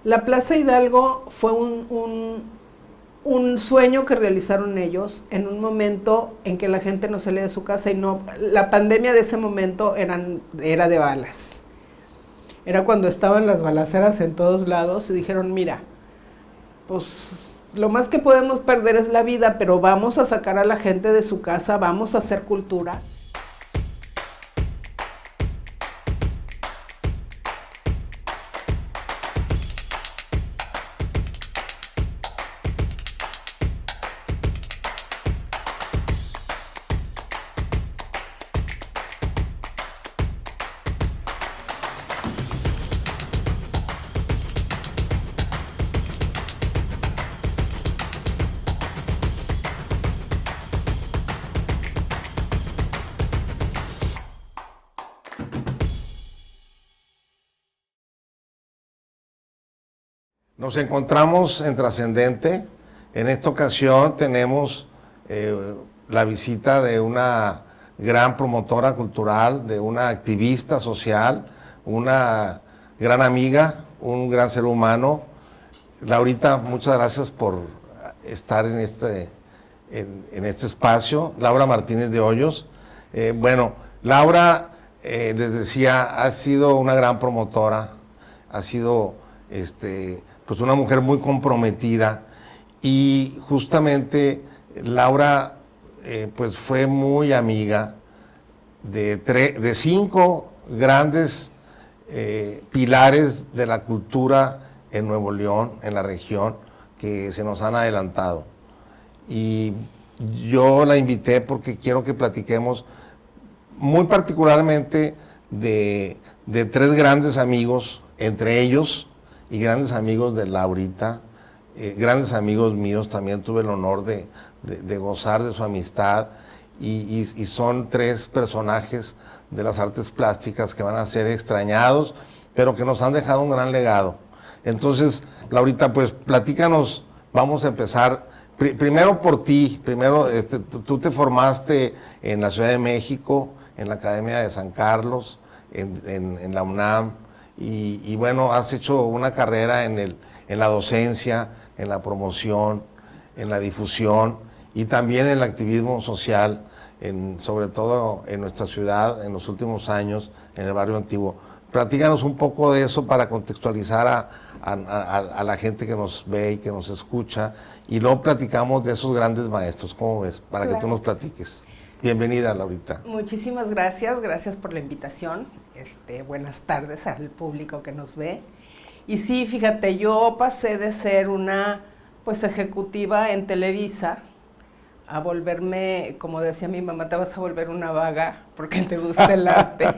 La Plaza Hidalgo fue un sueño que realizaron ellos en un momento en que la gente no salía de su casa y no, la pandemia de ese momento era de balas. Era cuando estaban las balaceras en todos lados y dijeron, mira, pues lo más que podemos perder es la vida, pero vamos a sacar a la gente de su casa, vamos a hacer cultura. Nos encontramos en Trascendente. En esta ocasión tenemos la visita de una gran promotora cultural, de una activista social, una gran amiga, un gran ser humano. Laurita, muchas gracias por estar en este espacio. Laura Martínez de Hoyos. Bueno, Laura, les decía, ha sido una gran promotora, ha sido pues una mujer muy comprometida, y justamente Laura pues fue muy amiga de 5 grandes pilares de la cultura en Nuevo León, en la región, que se nos han adelantado. Y yo la invité porque quiero que platiquemos muy particularmente de 3 grandes amigos, entre ellos, y grandes amigos de Laurita, grandes amigos míos. También tuve el honor de gozar de su amistad, y son 3 personajes de las artes plásticas que van a ser extrañados, pero que nos han dejado un gran legado. Entonces, Laurita, pues platícanos, vamos a empezar primero por ti. Primero, tú te formaste en la Ciudad de México, en la Academia de San Carlos, en la UNAM, y bueno, has hecho una carrera en la docencia, en la promoción, en la difusión, y también en el activismo social, sobre todo en nuestra ciudad, en los últimos años, en el barrio antiguo. Platícanos un poco de eso para contextualizar a la gente que nos ve y que nos escucha, y luego platicamos de esos grandes maestros. ¿Cómo ves? Para que tú nos platiques. Bienvenida, Laurita. Muchísimas gracias por la invitación. Buenas tardes al público que nos ve. Y sí, fíjate, yo pasé de ser una pues ejecutiva en Televisa a volverme, como decía mi mamá, te vas a volver una vaga porque te gusta el arte.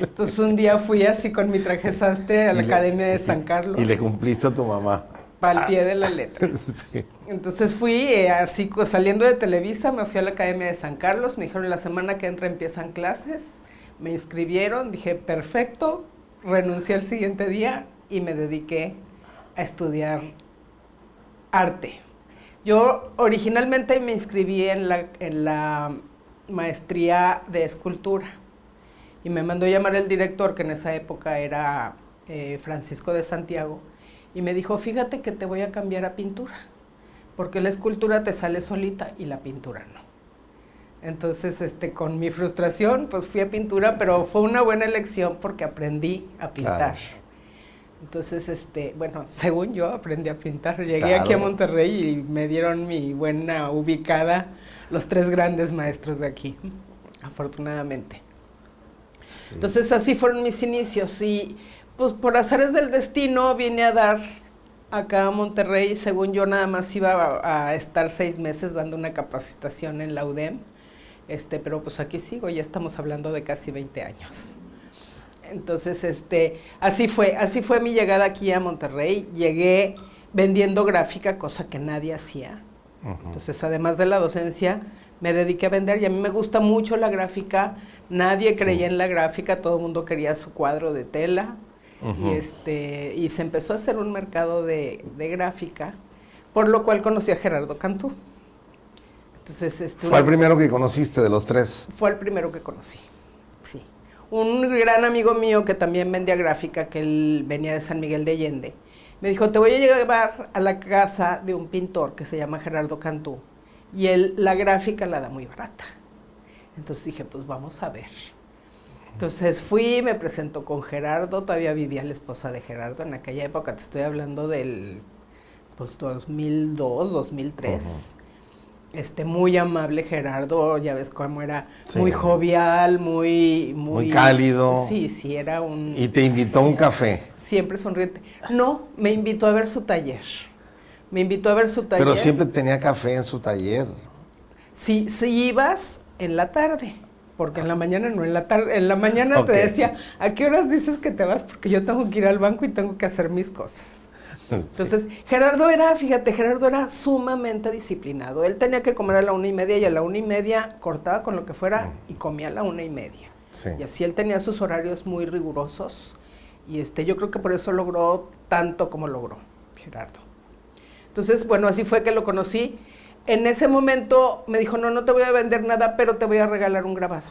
Entonces un día fui así con mi traje sastre a la Academia de San Carlos. Y le cumpliste a tu mamá. Al pie de la letra. Sí. Entonces fui así, saliendo de Televisa, me fui a la Academia de San Carlos, me dijeron la semana que entra empiezan clases, me inscribieron, dije perfecto, renuncié al siguiente día y me dediqué a estudiar arte. Yo originalmente me inscribí en la maestría de escultura, y me mandó llamar el director, que en esa época era Francisco de Santiago, y me dijo, fíjate que te voy a cambiar a pintura, porque la escultura te sale solita y la pintura no. Entonces, con mi frustración, pues fui a pintura, pero fue una buena elección porque aprendí a pintar. Claro. Entonces, bueno, según yo, aprendí a pintar. Llegué aquí a Monterrey y me dieron mi buena ubicada los 3 grandes maestros de aquí, afortunadamente. Sí. Entonces, así fueron mis inicios, y pues por azares del destino vine a dar acá a Monterrey. Según yo, nada más iba a estar 6 meses dando una capacitación en la UDEM, pero pues aquí sigo, ya estamos hablando de casi 20 años. Entonces, así fue mi llegada aquí a Monterrey. Llegué vendiendo gráfica, cosa que nadie hacía. Entonces, además de la docencia, me dediqué a vender, y a mí me gusta mucho la gráfica. Nadie creía en la gráfica, todo el mundo quería su cuadro de tela. Y se empezó a hacer un mercado de gráfica, por lo cual conocí a Gerardo Cantú. Entonces, ¿fue el primero que conociste de los 3? Fue el primero que conocí, sí. Un gran amigo mío que también vendía gráfica, que él venía de San Miguel de Allende, Me dijo, te voy a llevar a la casa de un pintor que se llama Gerardo Cantú, y él la gráfica la da muy barata. Entonces dije, pues vamos a ver. Entonces fui, me presentó con Gerardo, todavía vivía la esposa de Gerardo en aquella época, te estoy hablando del pues 2002, 2003. Muy amable Gerardo, ya ves cómo era, muy jovial, muy cálido. Sí, era un... ¿Y te invitó a un café? Siempre sonriente. No, me invitó a ver su taller. Pero siempre tenía café en su taller. Sí, ibas en la tarde, porque en la mañana no, en la tarde. En la mañana te decía, ¿a qué horas dices que te vas? Porque yo tengo que ir al banco y tengo que hacer mis cosas. Entonces, Gerardo era sumamente disciplinado. Él tenía que comer a la 1:30 y a la 1:30 cortaba con lo que fuera y comía a la 1:30. Sí. Y así él tenía sus horarios muy rigurosos y yo creo que por eso logró tanto como logró Gerardo. Entonces, bueno, así fue que lo conocí. En ese momento me dijo, no te voy a vender nada, pero te voy a regalar un grabado.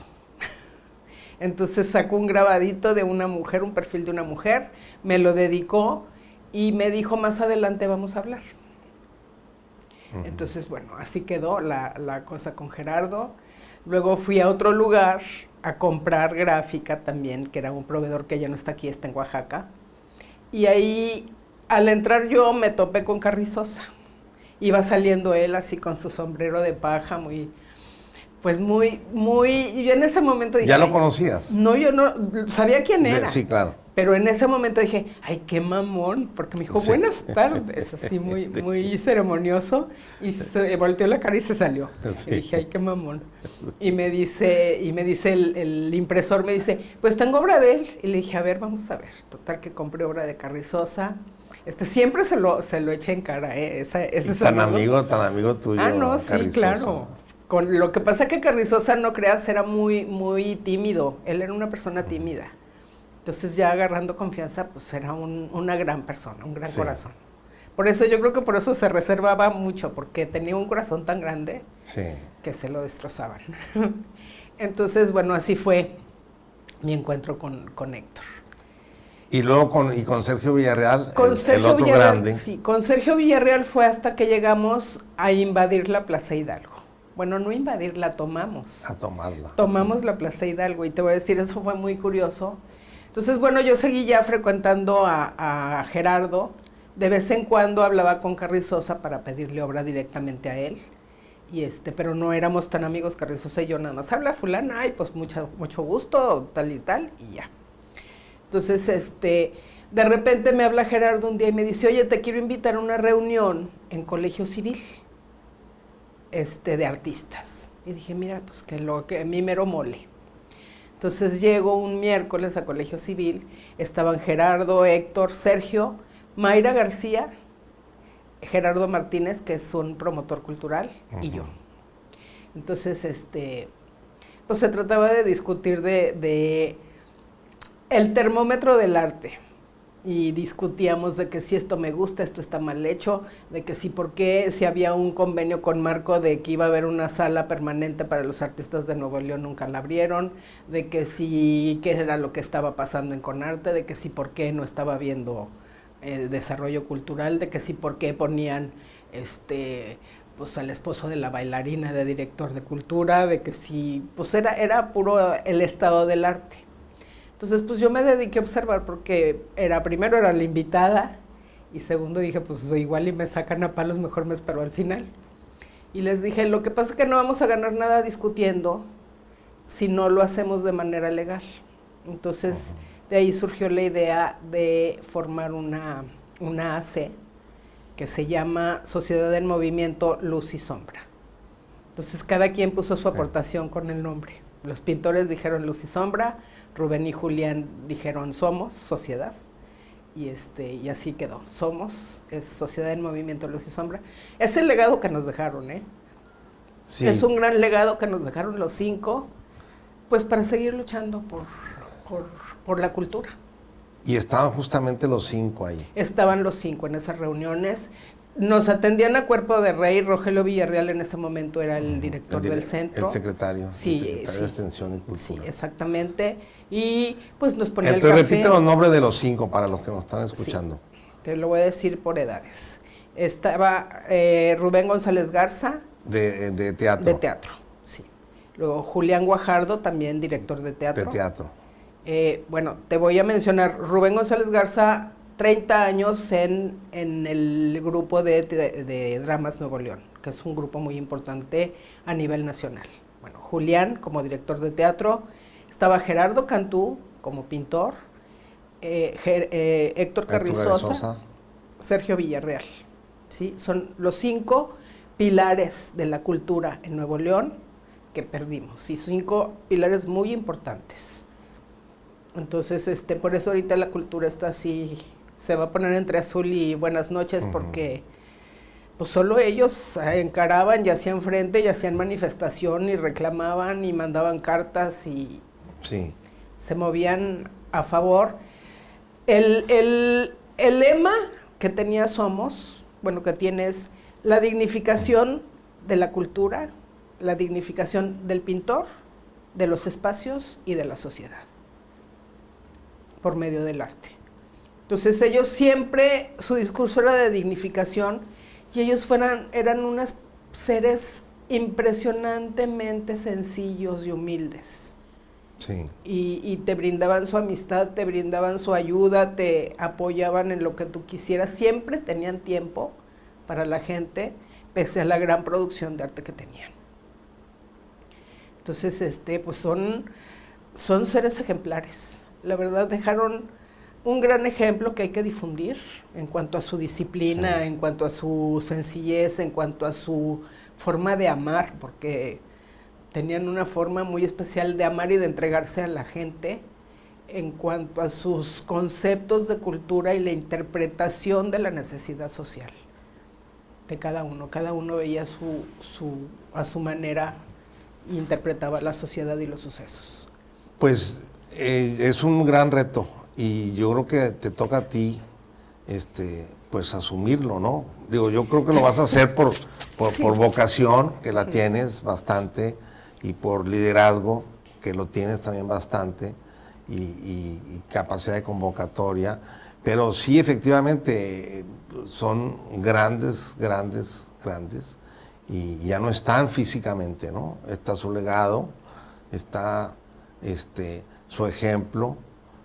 Entonces sacó un grabadito de una mujer, un perfil de una mujer, me lo dedicó. Y me dijo, más adelante vamos a hablar. Entonces, bueno, así quedó la cosa con Gerardo. Luego fui a otro lugar a comprar gráfica también, que era un proveedor que ya no está aquí, está en Oaxaca. Y ahí, al entrar yo, me topé con Carrizosa. Iba saliendo él así con su sombrero de paja, muy... Y yo en ese momento dije... ¿Ya lo conocías? No, yo no, sabía quién era. Sí, claro. Pero en ese momento dije, ay, qué mamón, porque me dijo, buenas tardes, así muy ceremonioso, y se volteó la cara y se salió. Sí. Y dije, ay, qué mamón. Y me dice el impresor, me dice, pues tengo obra de él. Y le dije, a ver, vamos a ver. Total que compré obra de Carrizosa. Siempre se lo eché en cara, tan amigo tuyo. Ah, no, sí, Carrizosa. claro. Con lo que pasa que Carrizosa, no creas, era muy tímido. Él era una persona tímida. Entonces ya agarrando confianza, pues era una gran persona, un gran corazón. Por eso yo creo que por eso se reservaba mucho, porque tenía un corazón tan grande que se lo destrozaban. Entonces, bueno, así fue mi encuentro con Héctor. Y luego con Sergio Villarreal, el otro grande. Sí, con Sergio Villarreal fue hasta que llegamos a invadir la Plaza Hidalgo. Bueno, no invadir, la tomamos. A tomarla. Tomamos la Plaza Hidalgo y te voy a decir, eso fue muy curioso. Entonces, bueno, yo seguí ya frecuentando a Gerardo. De vez en cuando hablaba con Carrizosa para pedirle obra directamente a él. Pero no éramos tan amigos, Carrizosa y yo, nada más. Habla fulana, ay, pues mucho gusto, tal y tal, y ya. Entonces, de repente me habla Gerardo un día y me dice, oye, te quiero invitar a una reunión en Colegio Civil, de artistas. Y dije, mira, pues que a mí mero mole. Entonces llego un miércoles a Colegio Civil, estaban Gerardo, Héctor, Sergio, Mayra García, Gerardo Martínez, que es un promotor cultural, y yo. Entonces, pues se trataba de discutir de el termómetro del arte. Y discutíamos de que si esto me gusta, esto está mal hecho, de que si por qué, si había un convenio con Marco de que iba a haber una sala permanente para los artistas de Nuevo León, nunca la abrieron, de que si, qué era lo que estaba pasando en Conarte, de que si por qué no estaba habiendo desarrollo cultural, de que si por qué ponían pues al esposo de la bailarina de director de cultura, de que si, pues era puro el estado del arte. Entonces, pues yo me dediqué a observar porque primero era la invitada y segundo dije, pues igual y me sacan a palos, mejor me espero al final. Y les dije, lo que pasa es que no vamos a ganar nada discutiendo si no lo hacemos de manera legal. Entonces, de ahí surgió la idea de formar una AC que se llama Sociedad en Movimiento Luz y Sombra. Entonces, cada quien puso su aportación con el nombre. Los pintores dijeron Luz y Sombra, Rubén y Julián dijeron Somos, Sociedad, y así quedó. Somos, es Sociedad en Movimiento Luz y Sombra. Es el legado que nos dejaron, ¿eh? Sí. Es un gran legado que nos dejaron los 5, pues para seguir luchando por la cultura. Y estaban justamente los 5 ahí. Estaban los 5 en esas reuniones. Nos atendían a cuerpo de rey. Rogelio Villarreal en ese momento era el director del centro. El secretario. Sí, el secretario de Extensión y Cultura. Sí, exactamente. Y pues nos ponía Entonces, el café. repite los nombres de los 5 para los que nos están escuchando. Sí. Te lo voy a decir por edades. Estaba Rubén González Garza. De teatro. De teatro, sí. Luego Julián Guajardo, también director de teatro. De teatro. Bueno, te voy a mencionar, Rubén González Garza, 30 años en el grupo de Dramas Nuevo León, que es un grupo muy importante a nivel nacional. Bueno, Julián como director de teatro, estaba Gerardo Cantú como pintor, Héctor Carrizosa, Sergio Villarreal. ¿Sí? Son los 5 pilares de la cultura en Nuevo León que perdimos, y 5 pilares muy importantes. Entonces, por eso ahorita la cultura está así, se va a poner entre azul y buenas noches, porque pues solo ellos encaraban y hacían frente y hacían manifestación y reclamaban y mandaban cartas y sí, se movían a favor. El lema que tenía Somos, bueno, que tiene es la dignificación de la cultura, la dignificación del pintor, de los espacios y de la sociedad, por medio del arte. Entonces ellos siempre, su discurso era de dignificación, y ellos eran unos seres impresionantemente sencillos y humildes. Sí. Y te brindaban su amistad, te brindaban su ayuda, te apoyaban en lo que tú quisieras. Siempre tenían tiempo para la gente, pese a la gran producción de arte que tenían. Entonces, pues son seres ejemplares. La verdad, dejaron un gran ejemplo que hay que difundir en cuanto a su disciplina, en cuanto a su sencillez, en cuanto a su forma de amar, porque tenían una forma muy especial de amar y de entregarse a la gente en cuanto a sus conceptos de cultura y la interpretación de la necesidad social de cada uno. Cada uno veía a su manera e interpretaba la sociedad y los sucesos. Pues es un gran reto, y yo creo que te toca a ti pues asumirlo, ¿no? Digo, yo creo que lo vas a hacer por vocación, que la tienes bastante, y por liderazgo, que lo tienes también bastante, y capacidad de convocatoria, pero sí, efectivamente, son grandes, y ya no están físicamente, ¿no? Está su legado, está su ejemplo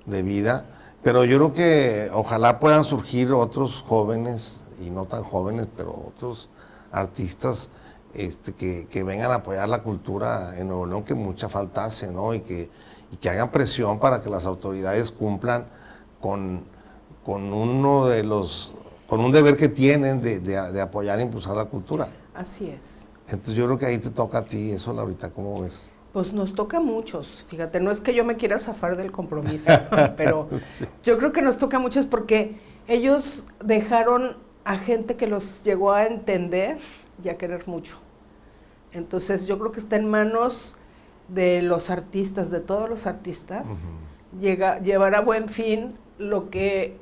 de vida, pero yo creo que ojalá puedan surgir otros jóvenes, y no tan jóvenes, pero otros artistas que vengan a apoyar la cultura en Nuevo León, que mucha falta hace, ¿no? Y que hagan presión para que las autoridades cumplan con un deber que tienen de apoyar e impulsar la cultura. Así es. Entonces yo creo que ahí te toca a ti eso, Laurita, ¿cómo ves? Pues nos toca a muchos, fíjate, no es que yo me quiera zafar del compromiso, pero sí, yo creo que nos toca a muchos porque ellos dejaron a gente que los llegó a entender y a querer mucho. Entonces yo creo que está en manos de los artistas, de todos los artistas, llevar a buen fin lo que,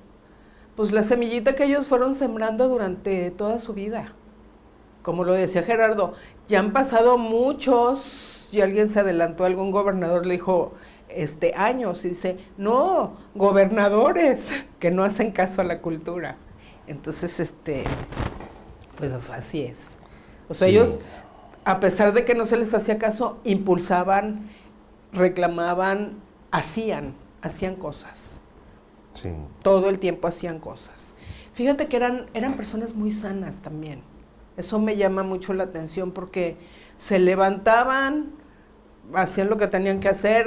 pues la semillita que ellos fueron sembrando durante toda su vida. Como lo decía Gerardo, ya han pasado muchos, y alguien se adelantó, algún gobernador le dijo, años, y dice, no, gobernadores que no hacen caso a la cultura. Entonces, pues así es. O sea, sí, ellos, a pesar de que no se les hacía caso, impulsaban, reclamaban, hacían cosas. Sí. Todo el tiempo hacían cosas. Fíjate que eran personas muy sanas también. Eso me llama mucho la atención porque se levantaban, hacían lo que tenían que hacer,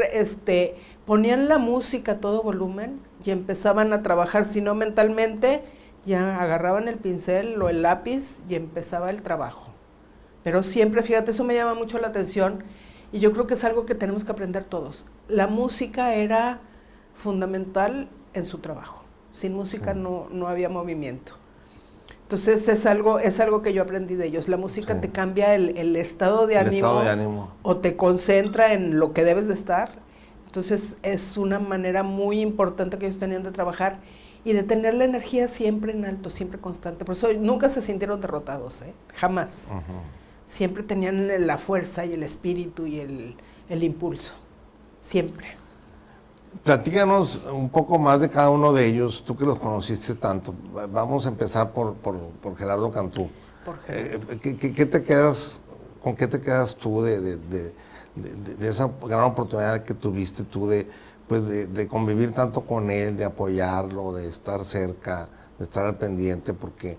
ponían la música a todo volumen y empezaban a trabajar, si no mentalmente, ya agarraban el pincel o el lápiz y empezaba el trabajo. Pero siempre, fíjate, eso me llama mucho la atención y yo creo que es algo que tenemos que aprender todos. La música era fundamental en su trabajo. Sin música no había movimiento. Entonces es algo que yo aprendí de ellos. La música te cambia el estado de ánimo o te concentra en lo que debes de estar. Entonces es una manera muy importante que ellos tenían de trabajar y de tener la energía siempre en alto, siempre constante. Por eso nunca se sintieron derrotados, jamás. Siempre tenían la fuerza y el espíritu y el impulso, siempre. Platícanos un poco más de cada uno de ellos, tú que los conociste tanto. Vamos a empezar por Gerardo Cantú. ¿Qué te quedas, con qué te quedas tú de esa gran oportunidad que tuviste tú de convivir tanto con él, de apoyarlo, de estar cerca, de estar al pendiente? Porque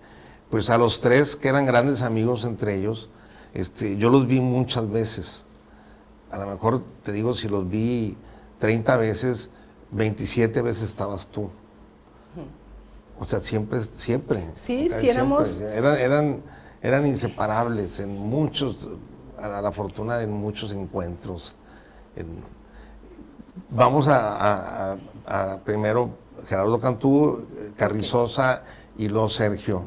pues a los tres, que eran grandes amigos entre ellos, yo los vi muchas veces. A lo mejor te digo, si los vi 30 veces, 27 veces estabas tú. O sea, siempre. Sí, sí, eran inseparables en muchos, a la fortuna de muchos encuentros. Vamos a primero Gerardo Cantú, Carrizosa y luego Sergio,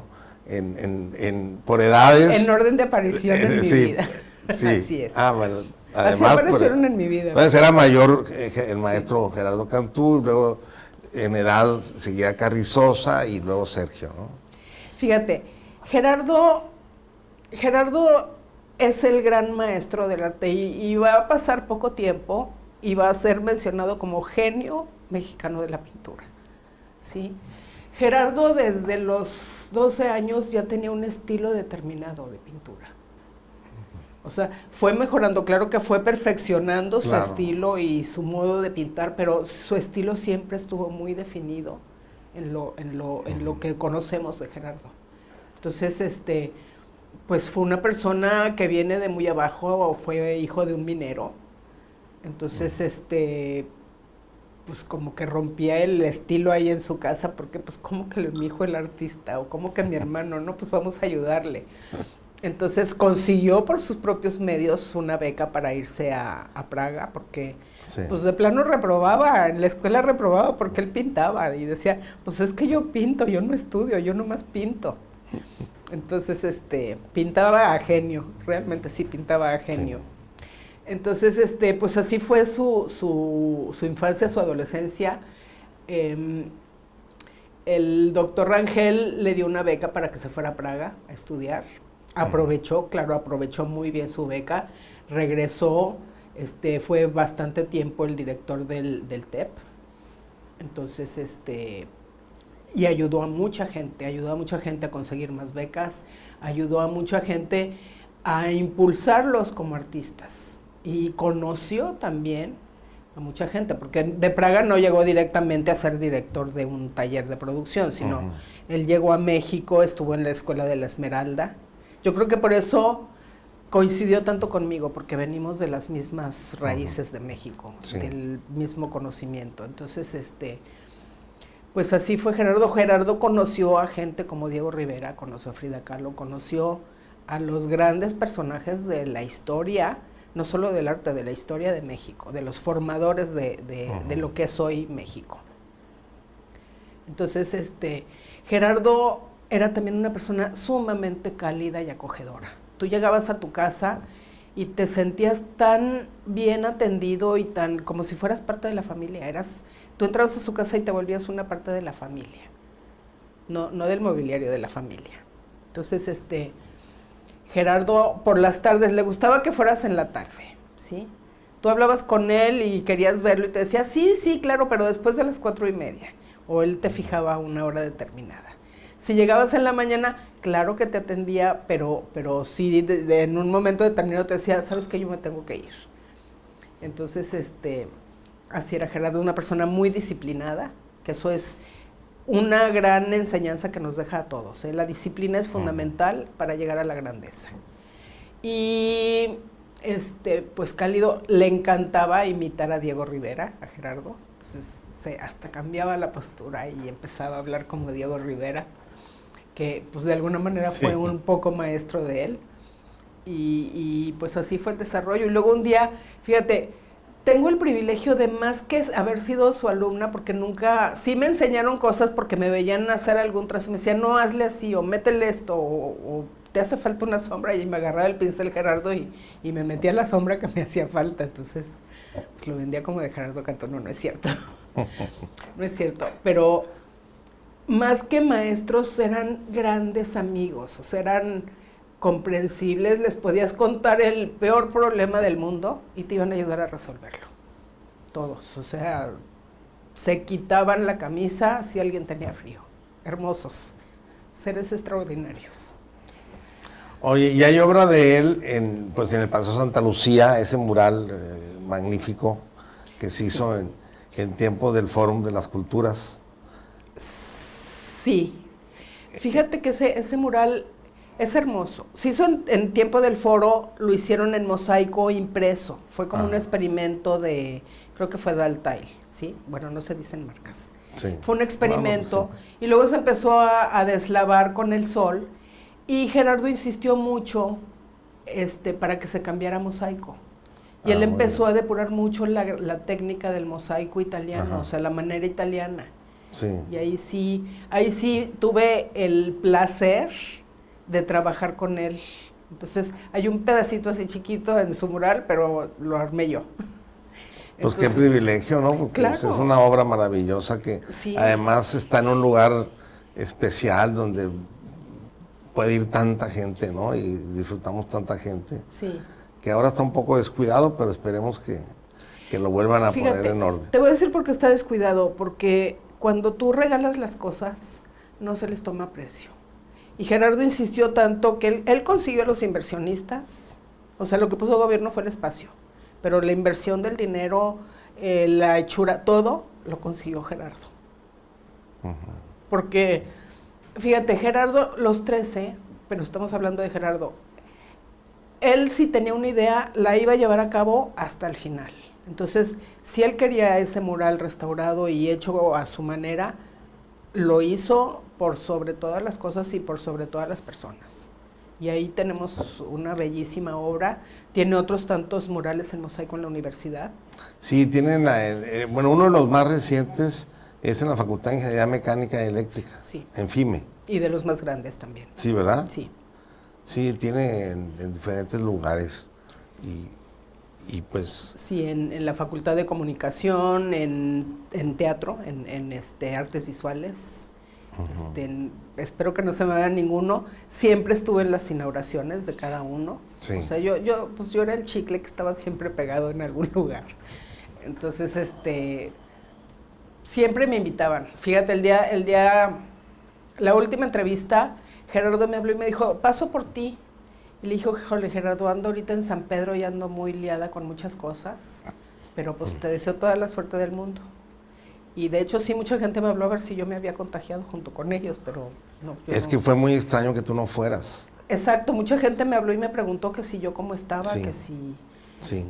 por edades. En orden de aparición en mi vida. Sí. Así es. Bueno. Además, así aparecieron en mi vida. Pues era mayor el maestro Gerardo Cantú, luego en edad seguía Carrizosa y luego Sergio, ¿no? Fíjate, Gerardo es el gran maestro del arte y va a pasar poco tiempo y va a ser mencionado como genio mexicano de la pintura, ¿sí? Gerardo desde los 12 años ya tenía un estilo determinado de pintura. O sea, fue mejorando, claro que fue perfeccionando su estilo y su modo de pintar, pero su estilo siempre estuvo muy definido en lo que conocemos de Gerardo. Entonces, pues fue una persona que viene de muy abajo, o fue hijo de un minero. Entonces, pues como que rompía el estilo ahí en su casa, porque pues como que mi hijo el artista, o como que mi hermano, no, pues vamos a ayudarle. Entonces consiguió por sus propios medios una beca para irse a Praga, porque pues de plano reprobaba, en la escuela reprobaba porque él pintaba y decía, pues es que yo pinto, yo no estudio, yo nomás pinto. Entonces pintaba a genio, realmente sí pintaba a genio. Sí. Entonces pues así fue su infancia, su adolescencia. El doctor Rangel le dio una beca para que se fuera a Praga a estudiar. Aprovechó muy bien su beca, regresó, fue bastante tiempo el director del TEP, entonces, y ayudó a mucha gente a conseguir más becas, ayudó a mucha gente a impulsarlos como artistas, y conoció también a mucha gente, porque de Praga no llegó directamente a ser director de un taller de producción, sino él llegó a México, estuvo en la Escuela de la Esmeralda. Yo creo que por eso coincidió tanto conmigo, porque venimos de las mismas raíces de México, del mismo conocimiento. Entonces, pues así fue Gerardo. Gerardo conoció a gente como Diego Rivera, conoció a Frida Kahlo, conoció a los grandes personajes de la historia, no solo del arte, de la historia de México, de los formadores de lo que es hoy México. Entonces, Gerardo era también una persona sumamente cálida y acogedora. Tú llegabas a tu casa y te sentías tan bien atendido y tan como si fueras parte de la familia. Tú entrabas a su casa y te volvías una parte de la familia, no del mobiliario, de la familia. Entonces, Gerardo por las tardes, le gustaba que fueras en la tarde, ¿sí? Tú hablabas con él y querías verlo y te decía, sí, claro, pero después de las 4:30. O él te fijaba una hora determinada. Si llegabas en la mañana, claro que te atendía, pero sí en un momento determinado te decía, ¿sabes qué? Yo me tengo que ir. Entonces, así era Gerardo, una persona muy disciplinada, que eso es una gran enseñanza que nos deja a todos, ¿eh? La disciplina es fundamental para llegar a la grandeza. Y, pues cálido, le encantaba imitar a Diego Rivera, a Gerardo, entonces hasta cambiaba la postura y empezaba a hablar como Diego Rivera, que pues de alguna manera fue un poco maestro de él, y pues así fue el desarrollo. Y luego un día, fíjate, tengo el privilegio de más que haber sido su alumna, porque sí me enseñaron cosas porque me veían hacer algún trazo y me decían, no, hazle así, o métele esto, o te hace falta una sombra, y me agarraba el pincel Gerardo y me metía la sombra que me hacía falta. Entonces pues lo vendía como de Gerardo Cantú. No es cierto. No es cierto, pero más que maestros eran grandes amigos, o sea, eran comprensibles, les podías contar el peor problema del mundo y te iban a ayudar a resolverlo, todos, o sea, se quitaban la camisa si alguien tenía frío. Hermosos, seres extraordinarios. Oye, y hay obra de él en el Paseo Santa Lucía, ese mural magnífico que se hizo en tiempo del Fórum de las Culturas. Sí, fíjate que ese mural es hermoso. Se hizo en tiempo del foro, lo hicieron en mosaico impreso. Fue como un experimento creo que fue Daltail, ¿sí? Bueno, no se dicen marcas. Sí. Fue un experimento, Bueno, pues sí. y luego se empezó a deslavar con el sol, y Gerardo insistió mucho para que se cambiara a mosaico. Y él empezó a depurar mucho la técnica del mosaico italiano, Ajá. o sea, la manera italiana. Sí. Y ahí sí tuve el placer de trabajar con él. Entonces, hay un pedacito así chiquito en su mural, pero lo armé yo. Pues Entonces, qué privilegio, ¿no? Porque claro. pues, es una obra maravillosa que Sí. además está en un lugar especial donde puede ir tanta gente, ¿no? Y disfrutamos tanta gente. Sí. Que ahora está un poco descuidado, pero esperemos que lo vuelvan a poner en orden. Te voy a decir por qué está descuidado, porque cuando tú regalas las cosas, no se les toma precio. Y Gerardo insistió tanto que él consiguió a los inversionistas, o sea, lo que puso el gobierno fue el espacio, pero la inversión del dinero, la hechura, todo, lo consiguió Gerardo. Porque, fíjate, Gerardo, los 13, pero estamos hablando de Gerardo, él si tenía una idea, la iba a llevar a cabo hasta el final. Entonces, si él quería ese mural restaurado y hecho a su manera, lo hizo por sobre todas las cosas y por sobre todas las personas. Y ahí tenemos una bellísima obra. Tiene otros tantos murales en mosaico en la universidad. Sí, tienen, uno de los más recientes es en la Facultad de Ingeniería Mecánica y Eléctrica, Sí. en FIME. Y de los más grandes también. Sí, ¿verdad? Sí. Sí, tiene en diferentes lugares y pues... Sí, en la Facultad de Comunicación, en teatro, en artes visuales. Espero que no se me vaya ninguno. Siempre estuve en las inauguraciones de cada uno. Sí. O sea, yo era el chicle que estaba siempre pegado en algún lugar. Entonces, siempre me invitaban. Fíjate, la última entrevista, Gerardo me habló y me dijo, paso por ti. Y le dijo, híjole, Gerardo, ando ahorita en San Pedro y ando muy liada con muchas cosas, pero pues te deseo toda la suerte del mundo. Y de hecho sí, mucha gente me habló a ver si yo me había contagiado junto con ellos, pero no. Que fue muy extraño que tú no fueras. Exacto, mucha gente me habló y me preguntó que si yo cómo estaba, Sí. que si... Sí.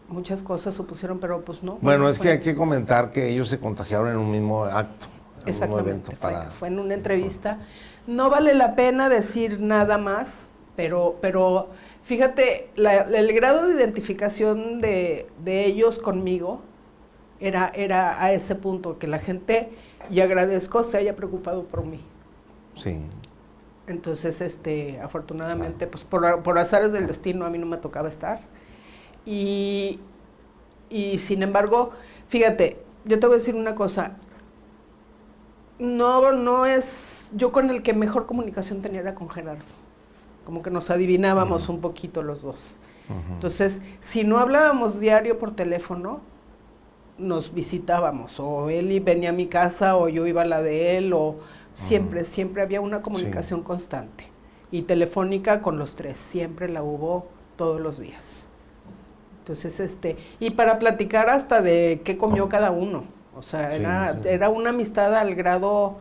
Muchas cosas supusieron, pero pues no. Bueno, es que hay que comentar que ellos se contagiaron en un mismo acto, en un Exactamente, evento fue en una entrevista. No vale la pena decir nada más, pero fíjate, el grado de identificación de ellos conmigo era a ese punto, que la gente, y agradezco, se haya preocupado por mí. Sí. Entonces, afortunadamente, pues por azares del destino a mí no me tocaba estar. Y sin embargo, fíjate, yo te voy a decir una cosa, no es, yo con el que mejor comunicación tenía era con Gerardo, como que nos adivinábamos un poquito los dos. Entonces, si no hablábamos diario por teléfono, nos visitábamos, o él venía a mi casa, o yo iba a la de él, o siempre había una comunicación constante. Y telefónica con los tres, siempre la hubo todos los días. Entonces, y para platicar hasta de qué comió cada uno. O sea, era una amistad al grado,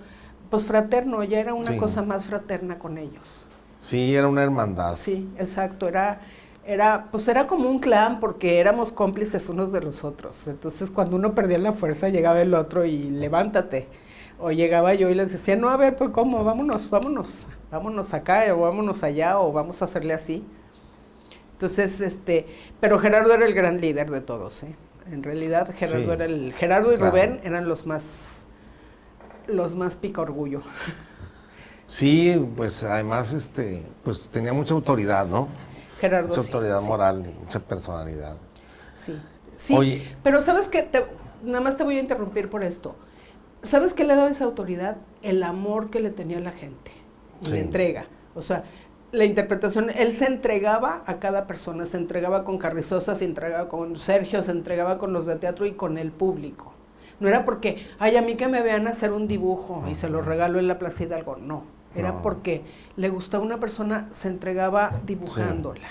pues, fraterno, ya era una cosa más fraterna con ellos. Sí, era una hermandad. Sí, exacto, era como un clan, porque éramos cómplices unos de los otros. Entonces, cuando uno perdía la fuerza, llegaba el otro y levántate. O llegaba yo y les decía, no, a ver, pues, ¿cómo? Vámonos acá, o vámonos allá, o vamos a hacerle así. Entonces, pero Gerardo era el gran líder de todos, ¿eh? En realidad, Gerardo y Rubén eran los más pica orgullo. Sí, pues además, pues tenía mucha autoridad, ¿no? Gerardo, mucha autoridad moral, mucha personalidad. Sí. Oye, pero ¿sabes qué? Nada más te voy a interrumpir por esto. ¿Sabes qué le daba esa autoridad? El amor que le tenía a la gente. Y la entrega. O sea, la interpretación, él se entregaba a cada persona, se entregaba con Carrizosa, se entregaba con Sergio, se entregaba con los de teatro y con el público. No era porque, ay, a mí que me vean hacer un dibujo y se lo regalo en la Plaza Hidalgo. No, era porque le gustaba una persona, se entregaba dibujándola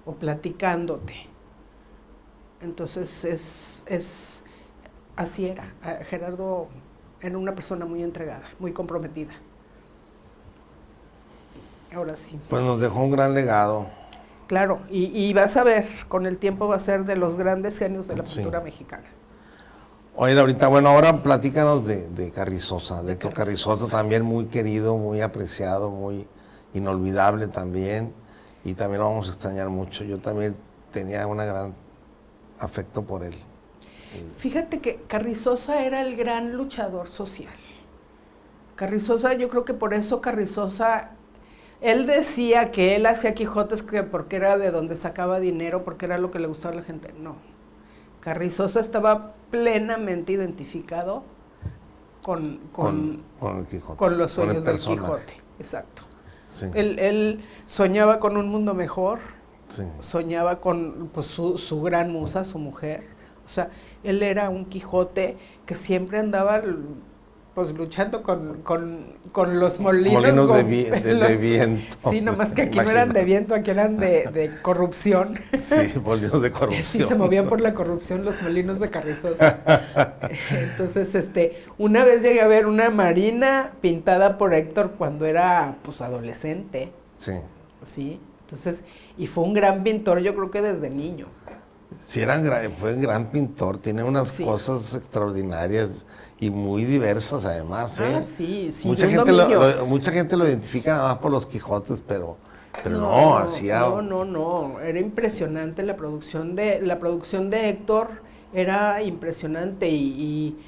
o platicándote. Entonces, así era. Gerardo era una persona muy entregada, muy comprometida. Ahora sí. Pues nos dejó un gran legado. Claro, y vas a ver, con el tiempo va a ser de los grandes genios de la pintura mexicana. Oye, Laurita, bueno, ahora platícanos de Carrizosa, de Héctor Carrizosa, también muy querido, muy apreciado, muy inolvidable también, y también lo vamos a extrañar mucho. Yo también tenía un gran afecto por él. Fíjate que Carrizosa era el gran luchador social. Carrizosa, yo creo que por eso Carrizosa, él decía que él hacía Quijotes porque era de donde sacaba dinero, porque era lo que le gustaba a la gente. No. Carrizosa estaba plenamente identificado con el Quijote, con los sueños del Quijote. Exacto. Sí. Él soñaba con un mundo mejor, soñaba con pues, su gran musa, su mujer. O sea, él era un Quijote que siempre andaba pues luchando con los molinos de viento. Sí, nomás que aquí no eran de viento, aquí eran de corrupción. Sí, molinos de corrupción. Sí, se movían por la corrupción los molinos de Carrizosa. Entonces, una vez llegué a ver una marina pintada por Héctor cuando era, pues, adolescente. Sí. Sí, entonces, y fue un gran pintor, yo creo que desde niño. Sí, fue un gran pintor, tiene unas cosas extraordinarias y muy diversas además. Sí, mucha gente lo identifica nada más por los Quijotes, pero hacía... No, era impresionante la producción de Héctor, era impresionante y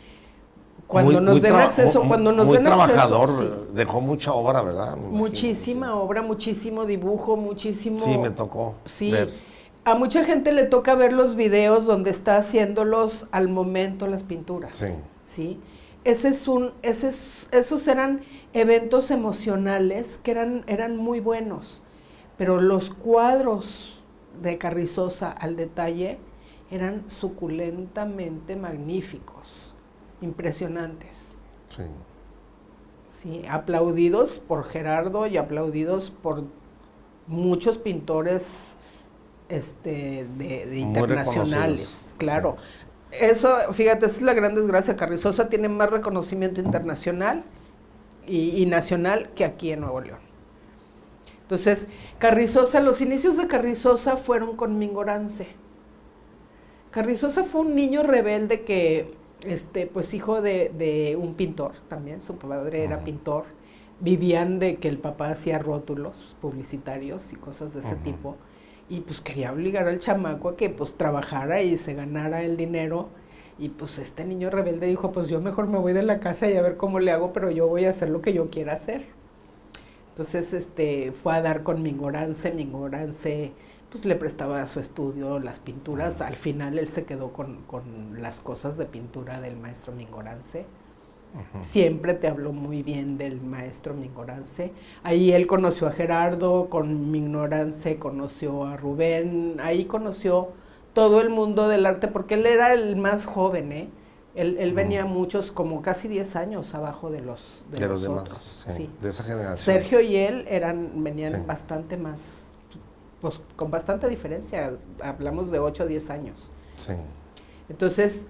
cuando nos den acceso, muy trabajador, dejó mucha obra, ¿verdad? Muchísima obra, muchísimo dibujo, muchísimo... Sí, me tocó ver. A mucha gente le toca ver los videos donde está haciéndolos al momento las pinturas. Sí. Esos eran eventos emocionales que eran muy buenos. Pero los cuadros de Carrizosa al detalle eran suculentamente magníficos, impresionantes. Sí, aplaudidos por Gerardo y aplaudidos por muchos pintores de internacionales, claro. Eso, fíjate, esa es la gran desgracia. Carrizosa tiene más reconocimiento internacional y nacional que aquí en Nuevo León. Entonces, los inicios de Carrizosa fueron con Mingorance. Carrizosa fue un niño rebelde que, pues hijo de un pintor también, su padre era pintor, vivían de que el papá hacía rótulos publicitarios y cosas de ese tipo. Y pues quería obligar al chamaco a que pues trabajara y se ganara el dinero. Y pues este niño rebelde dijo, pues yo mejor me voy de la casa y a ver cómo le hago, pero yo voy a hacer lo que yo quiera hacer. Entonces fue a dar con Mingorance. Mingorance pues le prestaba a su estudio las pinturas. Al final él se quedó con las cosas de pintura del maestro Mingorance. Siempre te habló muy bien del maestro Mingorance. Ahí él conoció a Gerardo, con Mingorance conoció a Rubén, ahí conoció todo el mundo del arte, porque él era el más joven, Él venía muchos, como casi 10 años abajo de los demás, otros. Sí. De esa generación. Sergio y él venían bastante más, pues con bastante diferencia, hablamos de 8 o 10 años. Sí. Entonces,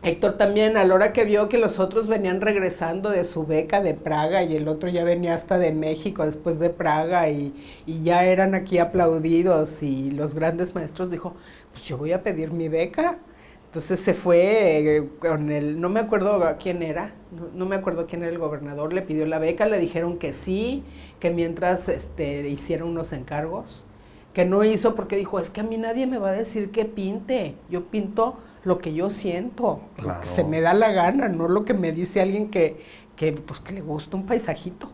Héctor también, a la hora que vio que los otros venían regresando de su beca de Praga y el otro ya venía hasta de México después de Praga y ya eran aquí aplaudidos y los grandes maestros, dijo, pues yo voy a pedir mi beca. Entonces se fue con no me acuerdo quién era, no me acuerdo quién era el gobernador, le pidió la beca, le dijeron que sí, que mientras hiciera unos encargos, que no hizo porque dijo, es que a mí nadie me va a decir que pinte, yo pinto lo que yo siento, claro. Lo que se me da la gana, no lo que me dice alguien que le gusta un paisajito.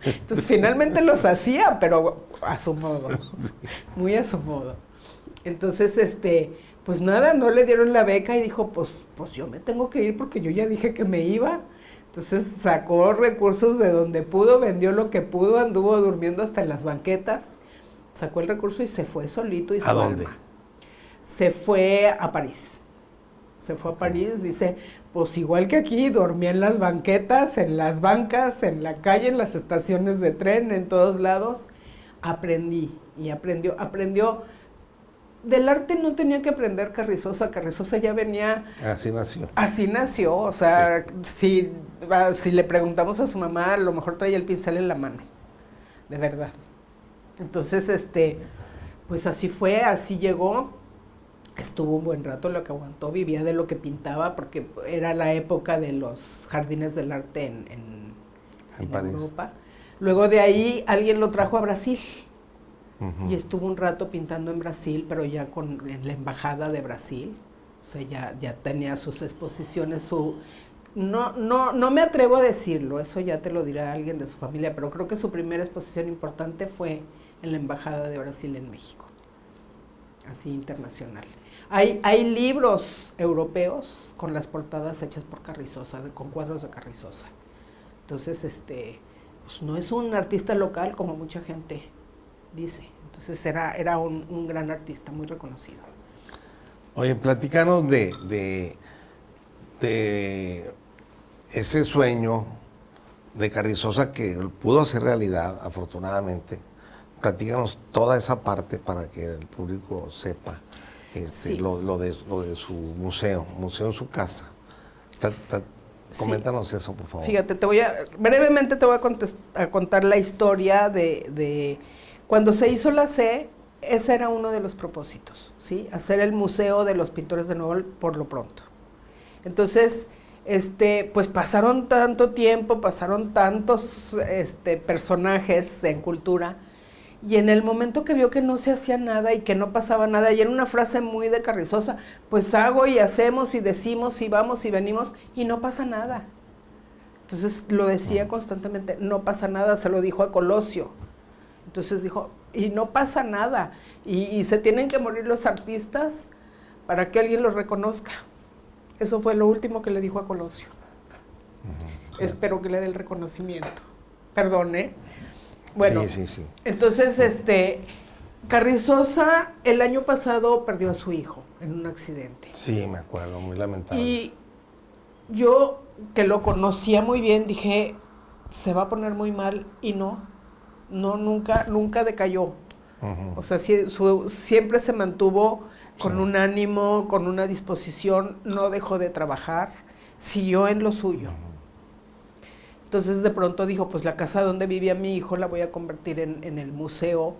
Entonces finalmente los hacía, pero a su modo, muy a su modo. Entonces, pues nada, no le dieron la beca y dijo, pues yo me tengo que ir porque yo ya dije que me iba. Entonces sacó recursos de donde pudo, vendió lo que pudo, anduvo durmiendo hasta en las banquetas, sacó el recurso y se fue solito y su ¿A dónde? alma. Se fue a París. Se fue a París, dice, pues igual que aquí, dormía en las banquetas, en las bancas, en la calle, en las estaciones de tren, en todos lados. Aprendí y aprendió. Del arte no tenía que aprender Carrizosa ya venía... Así nació, o sea, sí. si le preguntamos a su mamá, a lo mejor traía el pincel en la mano, de verdad. Entonces, pues así fue, así llegó, estuvo un buen rato, lo que aguantó, vivía de lo que pintaba, porque era la época de los jardines del arte en Europa. Luego de ahí alguien lo trajo a Brasil. Y estuvo un rato pintando en Brasil, pero ya en la embajada de Brasil. O sea, ya tenía sus exposiciones, no me atrevo a decirlo, eso ya te lo dirá alguien de su familia, pero creo que su primera exposición importante fue en la embajada de Brasil en México, así internacional. Hay libros europeos con las portadas hechas por Carrizosa, con cuadros de Carrizosa. Entonces, pues no es un artista local como mucha gente dice. Entonces era un gran artista, muy reconocido. Oye, platícanos de ese sueño de Carrizosa que pudo hacer realidad, afortunadamente. Platícanos toda esa parte para que el público sepa sí. lo de su museo en su casa. Coméntanos eso, por favor. Fíjate, brevemente te voy a contar la historia de cuando se hizo la C. Ese era uno de los propósitos, ¿sí? Hacer el Museo de los Pintores de Nuevo por lo pronto. Entonces, pues pasaron tanto tiempo, pasaron tantos personajes en cultura, y en el momento que vio que no se hacía nada y que no pasaba nada, y era una frase muy de Carrizosa, pues hago y hacemos y decimos y vamos y venimos y no pasa nada. Entonces lo decía constantemente, no pasa nada, se lo dijo a Colosio. Entonces dijo, y no pasa nada, y se tienen que morir los artistas para que alguien los reconozca. Eso fue lo último que le dijo a Colosio. Espero que le dé el reconocimiento. Perdón, ¿eh? Bueno, sí. Entonces, Carrizosa el año pasado perdió a su hijo en un accidente. Sí, me acuerdo, muy lamentable. Y yo, que lo conocía muy bien, dije, se va a poner muy mal, y nunca decayó. O sea, siempre se mantuvo con un ánimo, con una disposición, no dejó de trabajar, siguió en lo suyo. Entonces de pronto dijo, pues la casa donde vivía mi hijo la voy a convertir en el museo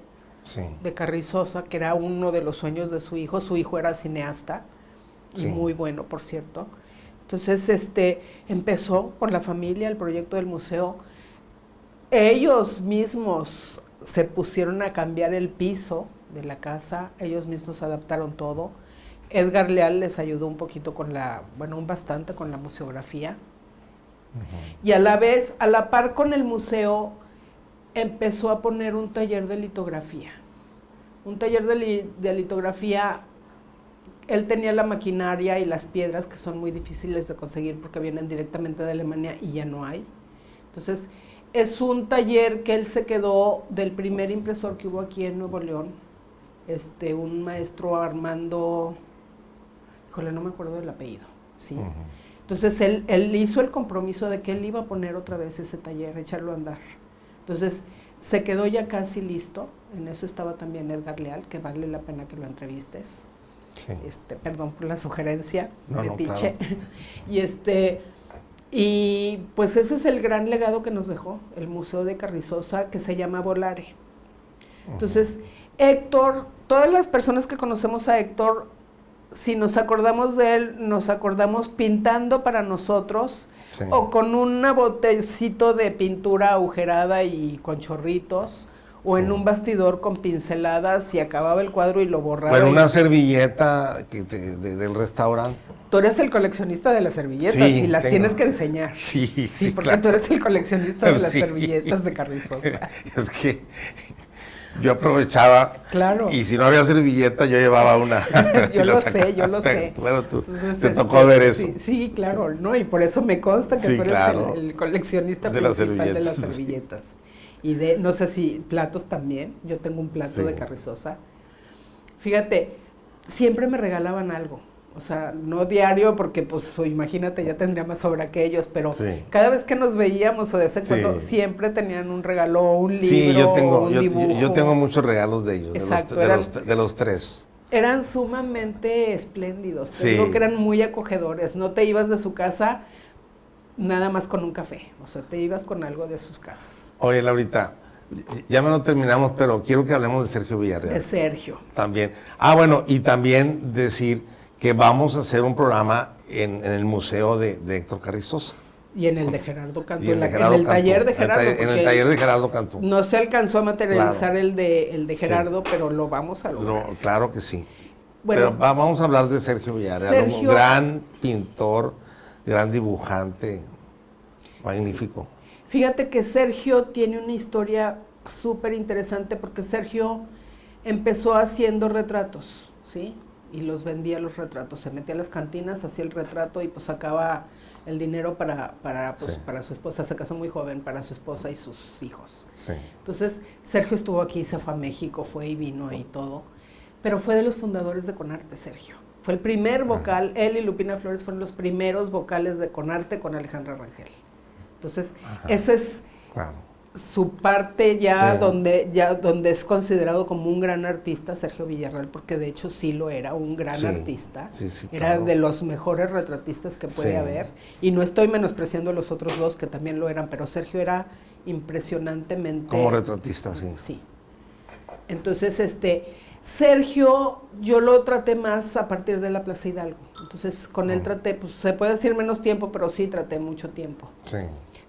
de Carrizosa, que era uno de los sueños de su hijo. Su hijo era cineasta, y muy bueno, por cierto. Entonces empezó con la familia el proyecto del museo. Ellos mismos se pusieron a cambiar el piso de la casa, ellos mismos adaptaron todo. Edgar Leal les ayudó un poquito bastante con la museografía. Y a la par con el museo, empezó a poner un taller de litografía. Un taller de litografía, él tenía la maquinaria y las piedras, que son muy difíciles de conseguir porque vienen directamente de Alemania y ya no hay. Entonces, es un taller que él se quedó del primer impresor que hubo aquí en Nuevo León, un maestro Armando, no me acuerdo del apellido, ¿sí? Entonces él hizo el compromiso de que él iba a poner otra vez ese taller, echarlo a andar. Entonces se quedó ya casi listo, en eso estaba también Edgar Leal, que vale la pena que lo entrevistes. Perdón por la sugerencia, Tiche. Claro. Y pues ese es el gran legado que nos dejó el Museo de Carrizosa, que se llama Volare. Entonces, Héctor, todas las personas que conocemos a Héctor, si nos acordamos de él, nos acordamos pintando para nosotros, o con un botecito de pintura agujerada y con chorritos, o en un bastidor con pinceladas, y acababa el cuadro y lo borraba. Bueno, una servilleta del restaurante. Tú eres el coleccionista de las servilletas, y las tienes que enseñar. Sí, porque claro. Tú eres el coleccionista de las servilletas de Carrizosa. Es que yo aprovechaba, y si no había servilleta, yo llevaba una. yo lo sé. Bueno, te tocó ver eso. Sí, claro, ¿no? Y por eso me consta que tú eres el coleccionista principal de las servilletas. Y no sé si platos también, yo tengo un plato de Carrizosa. Fíjate, siempre me regalaban algo. O sea, no diario porque pues imagínate, ya tendría más obra que ellos, pero Sí. cada vez que nos veíamos o de vez en cuando Sí. siempre tenían un regalo, un libro, Sí, un dibujo. yo tengo muchos regalos de ellos, Exacto, de los tres. eran sumamente espléndidos. Te Sí. digo que eran muy acogedores. No te ibas de su casa nada más con un café. O sea, te ibas con algo de sus casas. Oye, Laurita, ya me lo terminamos, pero quiero que hablemos de Sergio Villarreal. De Sergio. También. Ah, bueno, y también decir que vamos a hacer un programa en el museo de Héctor Carrizosa. Y en el de Gerardo Cantú. Y En el Cantú. taller de Gerardo. En el taller de Gerardo Cantú. No se alcanzó a materializar Claro. el de Gerardo, pero lo vamos a lograr. No, claro que sí. Bueno, pero vamos a hablar de Sergio Villarreal, un Sergio- gran pintor, gran dibujante, magnífico. Fíjate que Sergio tiene una historia súper interesante porque Sergio empezó haciendo retratos, ¿sí? Y los vendía los retratos. Se metía a las cantinas, hacía el retrato y pues sacaba el dinero para Sí. su esposa. Se casó muy joven, para su esposa y sus hijos. Sí. Entonces, Sergio estuvo aquí, se fue a México, fue y vino y todo. Pero fue de los fundadores de Conarte, Sergio. Fue el primer vocal, él y Lupina Flores fueron los primeros vocales de Conarte con Alejandra Rangel. Entonces, esa es Claro. su parte ya, Sí. donde es considerado como un gran artista, Sergio Villarreal, porque de hecho sí lo era, un gran Sí, artista. sí, sí, Era claro. de los mejores retratistas que puede Sí. haber. Y no estoy menospreciando a los otros dos que también lo eran, pero Sergio era impresionantemente... Como retratista, sí. Sí. Entonces, Sergio, yo lo traté más a partir de la Plaza Hidalgo. Entonces, con él traté, pues se puede decir menos tiempo, pero sí traté mucho tiempo. Sí.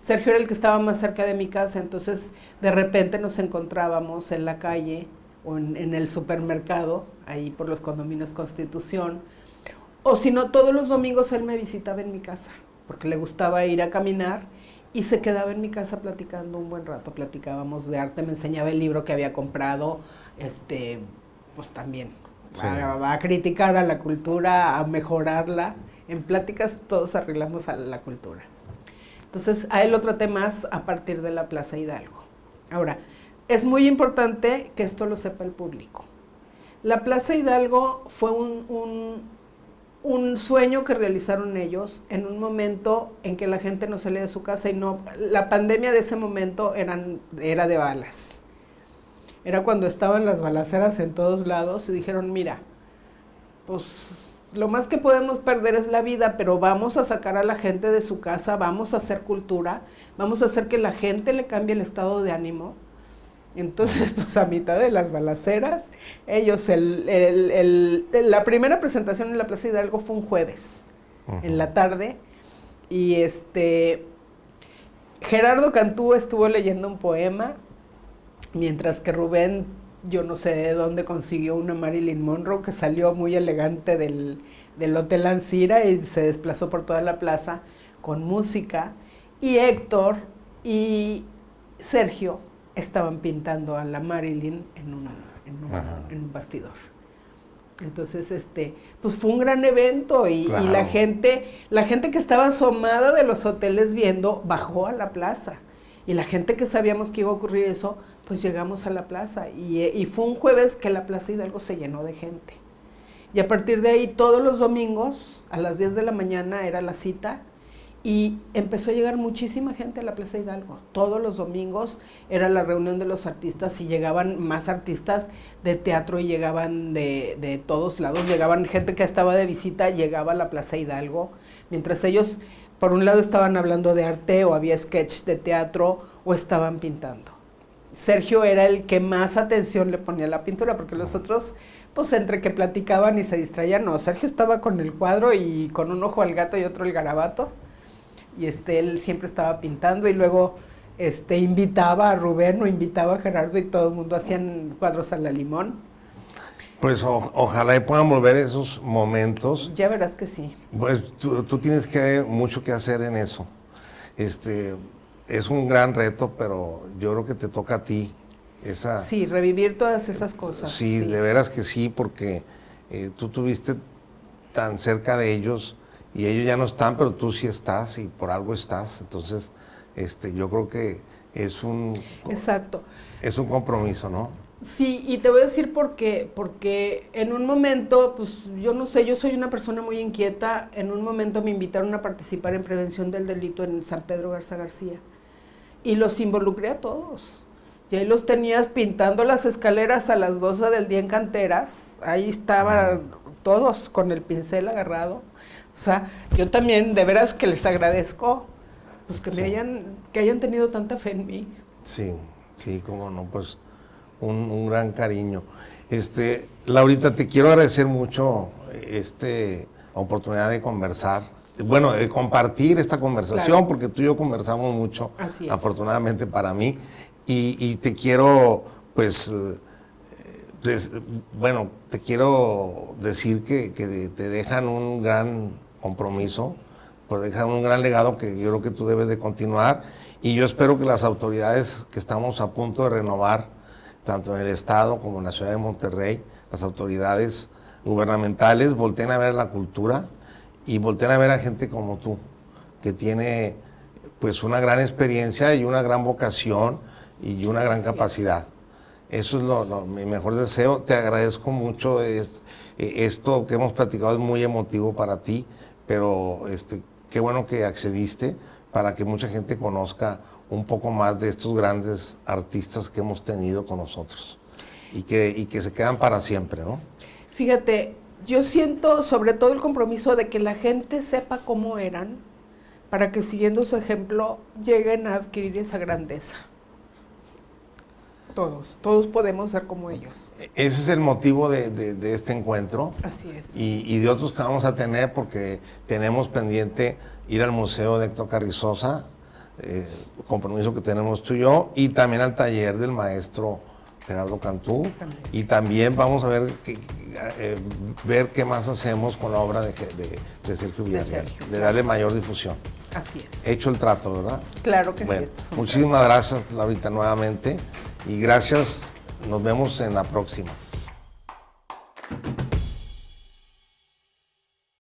Sergio era el que estaba más cerca de mi casa, entonces de repente nos encontrábamos en la calle o en el supermercado, ahí por los condominios Constitución, o si no, todos los domingos él me visitaba en mi casa, porque le gustaba ir a caminar y se quedaba en mi casa platicando un buen rato, platicábamos de arte, me enseñaba el libro que había comprado, pues también, Sí. a criticar a la cultura, a mejorarla, en pláticas todos arreglamos a la cultura. Entonces, a él lo traté más a partir de la Plaza Hidalgo. Ahora, es muy importante que esto lo sepa el público. La Plaza Hidalgo fue un sueño que realizaron ellos en un momento en que la gente no salía de su casa y no... La pandemia de ese momento era de balas. Era cuando estaban las balaceras en todos lados y dijeron, mira, pues... Lo más que podemos perder es la vida, pero vamos a sacar a la gente de su casa, vamos a hacer cultura, vamos a hacer que la gente le cambie el estado de ánimo. Entonces, pues a mitad de las balaceras, ellos, la primera presentación en la Plaza Hidalgo fue un jueves, en la tarde, y Gerardo Cantú estuvo leyendo un poema, mientras que Rubén... Yo no sé de dónde consiguió una Marilyn Monroe que salió muy elegante del Hotel Ancira y se desplazó por toda la plaza con música. Y Héctor y Sergio estaban pintando a la Marilyn en un bastidor. Entonces, pues fue un gran evento y Claro. y la gente que estaba asomada de los hoteles viendo bajó a la plaza. Y la gente que sabíamos que iba a ocurrir eso, pues llegamos a la plaza. Y fue un jueves que la Plaza Hidalgo se llenó de gente. Y a partir de ahí, todos los domingos, a las 10 de la mañana era la cita. Y empezó a llegar muchísima gente a la Plaza Hidalgo. Todos los domingos era la reunión de los artistas y llegaban más artistas de teatro y llegaban de todos lados. Llegaban gente que estaba de visita, llegaba a la Plaza Hidalgo. Mientras ellos... Por un lado estaban hablando de arte o había sketch de teatro o estaban pintando. Sergio era el que más atención le ponía a la pintura porque los otros, pues entre que platicaban y se distraían, no, Sergio estaba con el cuadro y con un ojo al gato y otro al garabato y él siempre estaba pintando y luego invitaba a Rubén o invitaba a Gerardo y todo el mundo hacían cuadros a la limón. Pues ojalá y puedan volver esos momentos. Ya verás que sí. Pues tú tienes mucho que hacer en eso. Es un gran reto, pero yo creo que te toca a ti. Sí, revivir todas esas cosas. Sí, de veras que sí, porque tú estuviste tan cerca de ellos y ellos ya no están, pero tú sí estás y por algo estás. Entonces, yo creo que Exacto. es un compromiso, ¿no? Sí, y te voy a decir por qué, porque en un momento, pues yo no sé, yo soy una persona muy inquieta, en un momento me invitaron a participar en prevención del delito en San Pedro Garza García y los involucré a todos. Y ahí los tenías pintando las escaleras a las 12 del día en canteras, ahí estaban todos con el pincel agarrado. O sea, yo también de veras que les agradezco pues que que hayan tenido tanta fe en mí. Sí, sí, cómo no, pues un gran cariño. Laurita, te quiero agradecer mucho esta oportunidad de conversar, bueno, de compartir esta conversación, claro, porque tú y yo conversamos mucho, afortunadamente para mí, y te quiero, pues, bueno, te quiero decir que te dejan un gran compromiso, pues dejan un gran legado que yo creo que tú debes de continuar, y yo espero que las autoridades que estamos a punto de renovar, tanto en el Estado como en la ciudad de Monterrey, las autoridades gubernamentales volteen a ver la cultura y volteen a ver a gente como tú, que tiene pues una gran experiencia y una gran vocación y una gran capacidad. Eso es mi mejor deseo. Te agradezco mucho. Esto que hemos platicado es muy emotivo para ti, pero qué bueno que accediste para que mucha gente conozca un poco más de estos grandes artistas que hemos tenido con nosotros y que se quedan para siempre, ¿no? Fíjate, yo siento sobre todo el compromiso de que la gente sepa cómo eran para que siguiendo su ejemplo lleguen a adquirir esa grandeza. Todos podemos ser como ellos. Ese es el motivo de este encuentro. Así es. Y de otros que vamos a tener, porque tenemos pendiente ir al Museo de Héctor Carrizosa, compromiso que tenemos tú y yo, y también al taller del maestro Gerardo Cantú. También. Y también vamos a ver qué más hacemos con la obra de Sergio Villarreal, de darle mayor difusión. Así es. Hecho el trato, ¿verdad? Claro que bueno, sí. Muchísimas gracias, Laurita, nuevamente. Y gracias, nos vemos en la próxima.